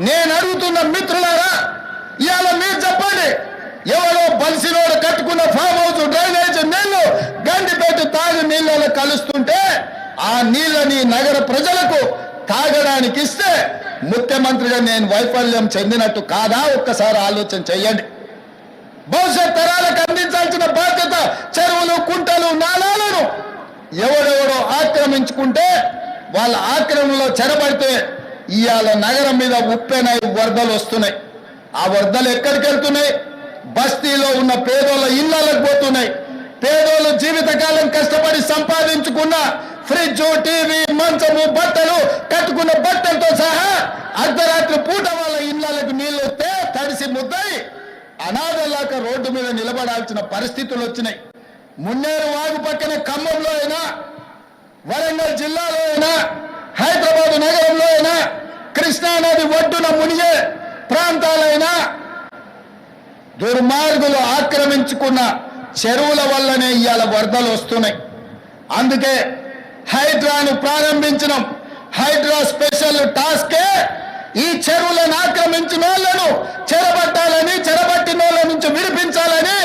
నేను అడుగుతున్న మిత్రులారా, ఇవాళ మీరు చెప్పండి, ఎవరో బలిసినోడు కట్టుకున్న ఫామ్ హౌస్ డ్రైనేజ్ నీళ్లు గండిపేట తాగు నీళ్ళలో కలుస్తుంటే ఆ నీళ్ళని నగర ప్రజలకు తాగడానికి ఇస్తే ముఖ్యమంత్రిగా నేను వైఫల్యం చెందినట్టు కాదా? ఒక్కసారి ఆలోచన చెయ్యండి. భవిష్యత్ తరాలకు అందించాల్సిన బాధ్యత చెరువులు, కుంటలు, నాలాలను ఎవడెవడో ఆక్రమించుకుంటే వాళ్ళ ఆక్రమణలో చెరబడితే ఇవాళ నగరం మీద ఉప్పెనై వరదలు వస్తున్నాయి. ఆ వరదలు ఎక్కడికి వెళ్తున్నాయి? బస్తీలో ఉన్న పేదోళ్ళ ఇళ్లకు పోతున్నాయి. పేదోళ్ళు జీవితకాలం కష్టపడి సంపాదించుకున్న ఫ్రిడ్జ్, టీవీ, మంచము, బట్టలు, కట్టుకున్న బట్టలతో సహా అర్ధరాత్రి పూట వాళ్ళ ఇళ్లకు నీళ్లు వస్తే తడిసి ముద్దయి అనాథలాక రోడ్డు మీద నిలబడాల్సిన పరిస్థితులు వచ్చినాయి. మున్నేరు వాగు పక్కన ఖమ్మంలో అయినా, వరంగల్ జిల్లాలో అయినా, హైదరాబాద్ నగరంలో అయినా, కృష్ణానది ఒడ్డున మునిగే ప్రాంతాలైనా దుర్మార్గులు ఆక్రమించుకున్న చెరువుల వల్లనే ఇవాళ వరదలు వస్తున్నాయి. అందుకే హైడ్రాను ప్రారంభించడం. హైడ్రా స్పెషల్ టాస్కే ఈ చెరువులను ఆక్రమించిన వాళ్ళను చెరబట్టాలని, చెరబట్టిన వాళ్ళ నుంచి విడిపించాలని,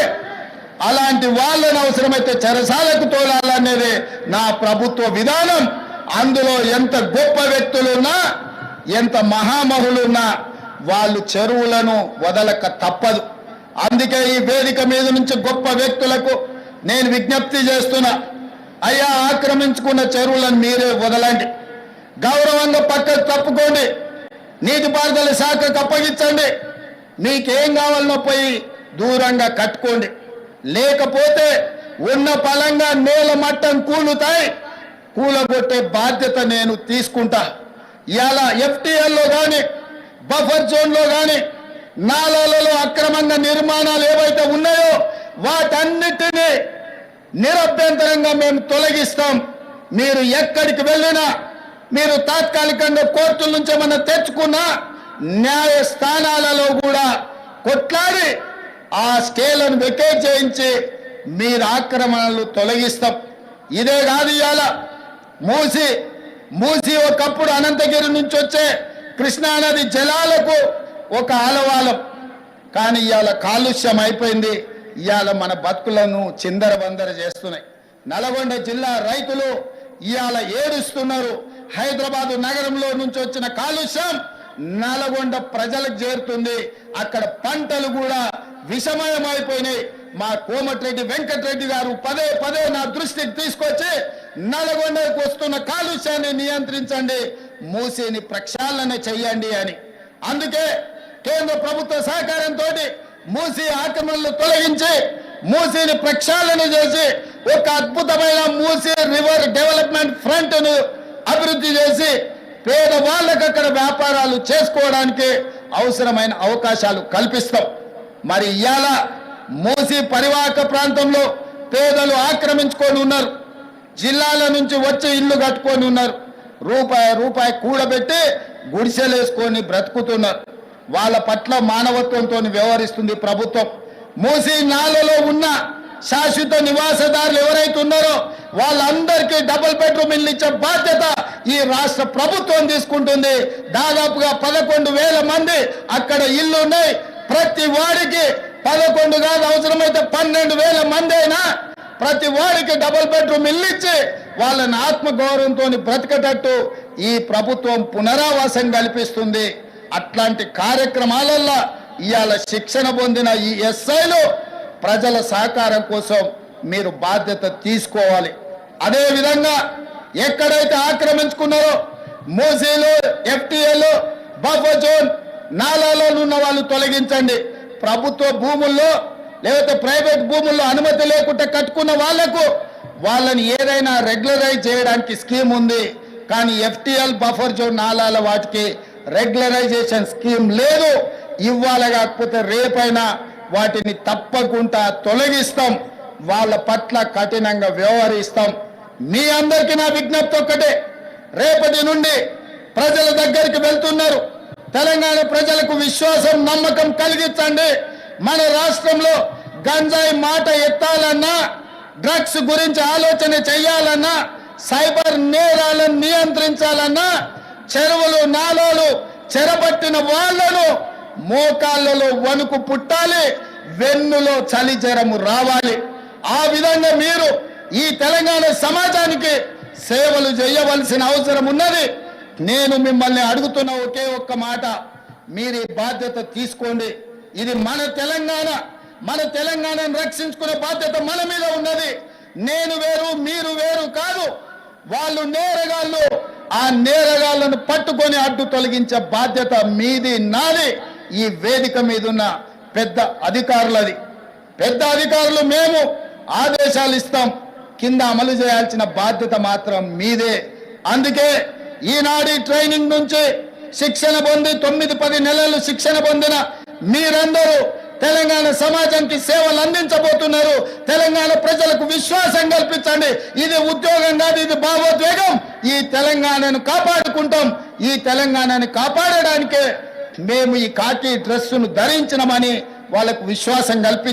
అలాంటి వాళ్ళను అవసరమైతే చెరసాలకు తోలాలనేది నా ప్రభుత్వ విధానం. అందులో ఎంత గొప్ప వ్యక్తులున్నా, ఎంత మహామహులున్నా వాళ్ళు చెరువులను వదలక తప్పదు. అందుకే ఈ వేదిక మీద నుంచి గొప్ప వ్యక్తులకు నేను విజ్ఞప్తి చేస్తున్నా, అయ్యా, ఆక్రమించుకున్న చెరువులను మీరే వదలండి, గౌరవంగా పక్కకు తప్పుకోండి, నీటిపారుదల శాఖకు అప్పగించండి, మీకేం కావాలనో పోయి దూరంగా కట్టుకోండి. లేకపోతే ఉన్న పలంగా నేల మట్టం కూలుతాయి, కూలగొట్టే బాధ్యత నేను తీసుకుంటా. ఇలా ఎఫ్టీఎల్లో కానీ, బఫర్ జోన్లో కానీ, నాలాలలో అక్రమంగా నిర్మాణాలు ఏవైతే ఉన్నాయో వాటన్నిటినీ నిరభ్యంతరంగా మేము తొలగిస్తాం. మీరు ఎక్కడికి వెళ్ళినా, మీరు తాత్కాలికంగా కోర్టుల నుంచి ఏమన్నా తెచ్చుకున్నా న్యాయస్థానాలలో కూడా కొట్లాడి ఆ స్కేలను వెకేట్ చేయించి మీరు ఆక్రమణలు తొలగిస్తాం. ఇదే కాదు, ఇవాళ మూసి ఒకప్పుడు అనంతగిరి నుంచి వచ్చే కృష్ణానది జలాలకు ఒక ఆలవాలం. కానీ ఇవాళ కాలుష్యం అయిపోయింది. ఇవాళ మన బతుకులను చిందరవందర చేస్తున్నాయి. నల్గొండ జిల్లా రైతులు ఇవాళ ఏడుస్తున్నారు. హైదరాబాదు నగరంలో నుంచి వచ్చిన కాలుష్యం నల్గొండ ప్రజలకు చేరుతుంది. అక్కడ పంటలు కూడా విషమయమైపోయినాయి. మా కోమటిరెడ్డి వెంకటరెడ్డి గారు పదే పదే నా దృష్టికి తీసుకొచ్చి నల్గొండకు వస్తున్న కాలుష్యాన్ని నియంత్రించండి, మూసిని ప్రక్షాళన చెయ్యండి అని. అందుకే కేంద్ర ప్రభుత్వ సహకారంతో మూసి ఆక్రమణలు తొలగించి మూసిని ప్రక్షాళన చేసి ఒక అద్భుతమైన మూసి రివర్ డెవలప్మెంట్ ఫ్రంట్ ను అభివృద్ధి చేసి పేదవాళ్ళకు అక్కడ వ్యాపారాలు చేసుకోవడానికి అవసరమైన అవకాశాలు కల్పిస్తాం. మరి ఇవాళ మూసి పరివాహక ప్రాంతంలో పేదలు ఆక్రమించుకొని ఉన్నారు. జిల్లాల నుంచి వచ్చి ఇల్లు కట్టుకొని ఉన్నారు. రూపాయి కూడబెట్టి గుడిసెలేసుకొని బ్రతుకుతున్నారు. వాళ్ళ పట్ల మానవత్వంతో వ్యవహరిస్తుంది ప్రభుత్వం. మూసి నాలలో ఉన్న శాశ్వత నివాసదారులు ఎవరైతే ఉన్నారో వాళ్ళందరికీ డబుల్ బెడ్రూమ్ ఇల్లు ఇచ్చే బాధ్యత ఈ రాష్ట్ర ప్రభుత్వం తీసుకుంటుంది. దాదాపుగా 11,000 మంది అక్కడ ఇల్లు ఉన్నాయి. ప్రతి వాడికి 11 కాదు, అవసరమైతే 12,000 మంది అయినా ప్రతి వాడికి డబుల్ బెడ్రూమ్ ఇల్లు ఇచ్చి వాళ్ళని ఆత్మగౌరవంతో బ్రతికేటట్టు ఈ ప్రభుత్వం పునరావాసం కల్పిస్తుంది. అట్లాంటి కార్యక్రమాలలో ఇవాళ శిక్షణ పొందిన ఈ ఎస్ఐలు ప్రజల సహకారం కోసం మీరు బాధ్యత తీసుకోవాలి. అదేవిధంగా ఎక్కడైతే ఆక్రమించుకున్నారో మూసీలు, ఎఫ్టీఏలు, బఫర్ జోన్, నాలాలో ఉన్న వాళ్ళు తొలగించండి. ప్రభుత్వ భూముల్లో లేకపోతే ప్రైవేట్ భూముల్లో అనుమతి లేకుండా కట్టుకున్న వాళ్లకు వాళ్ళని ఏదైనా రెగ్యులరైజ్ చేయడానికి స్కీమ్ ఉంది. కానీ ఎఫ్టీఎల్, బఫర్ జోన్, నాలాల వాటికి రెగ్యులరైజేషన్ స్కీమ్ లేదు. ఇవ్వాలి, కాకపోతే రేపైనా వాటిని తప్పకుండా తొలగిస్తాం. వాళ్ళ పట్ల కఠినంగా వ్యవహరిస్తాం. మీ అందరికీ నా విజ్ఞప్తి ఒక్కటే, రేపటి నుండి ప్రజల దగ్గరికి వెళ్తున్నారు. తెలంగాణ ప్రజలకు విశ్వాసం, నమ్మకం కలిగించండి. మన రాష్ట్రంలో గంజాయి మాట ఎత్తాలన్నా, డ్రగ్స్ గురించి ఆలోచన చేయాలన్నా, సైబర్ నేరాలను నియంత్రించాలన్నా, చెరువులు, నాలాలు చెరబట్టిన వాళ్ళను మోకాళ్ళలో వణుకు పుట్టాలి, వెన్నులో చలి జ్వరము రావాలి. ఆ విధంగా మీరు ఈ తెలంగాణ సమాజానికి సేవలు చేయవలసిన అవసరం ఉన్నది. నేను మిమ్మల్ని అడుగుతున్న ఒకే ఒక్క మాట, మీరు ఈ బాధ్యత తీసుకోండి. ఇది మన తెలంగాణ, మన తెలంగాణను రక్షించుకునే బాధ్యత మన మీద ఉన్నది. నేను వేరు మీరు వేరు కాదు. వాళ్ళు నేరగాళ్ళు, ఆ నేరగాళ్లను పట్టుకొని అడ్డు తొలగించే బాధ్యత మీది నాది. ఈ వేదిక మీద ఉన్న పెద్ద అధికారులది. పెద్ద అధికారులు మేము ఆదేశాలు ఇస్తాం, కింద అమలు చేయాల్సిన బాధ్యత మాత్రం మీదే. అందుకే ఈనాడు ట్రైనింగ్ నుంచి శిక్షణ పొంది 9-10 నెలలు శిక్షణ పొందిన మీరందరూ తెలంగాణ సమాజానికి సేవలు అందించబోతున్నారు. తెలంగాణ ప్రజలకు విశ్వాసం కల్పించండి. ఇది ఉద్యోగం కాదు, ఇది భావోద్వేగం. ఈ తెలంగాణను కాపాడుకుంటాం. ఈ తెలంగాణను కాపాడడానికే మేము ఈ కాకి డ్రెస్సును ధరించినమని వాళ్ళకు విశ్వాసం కల్పించాం.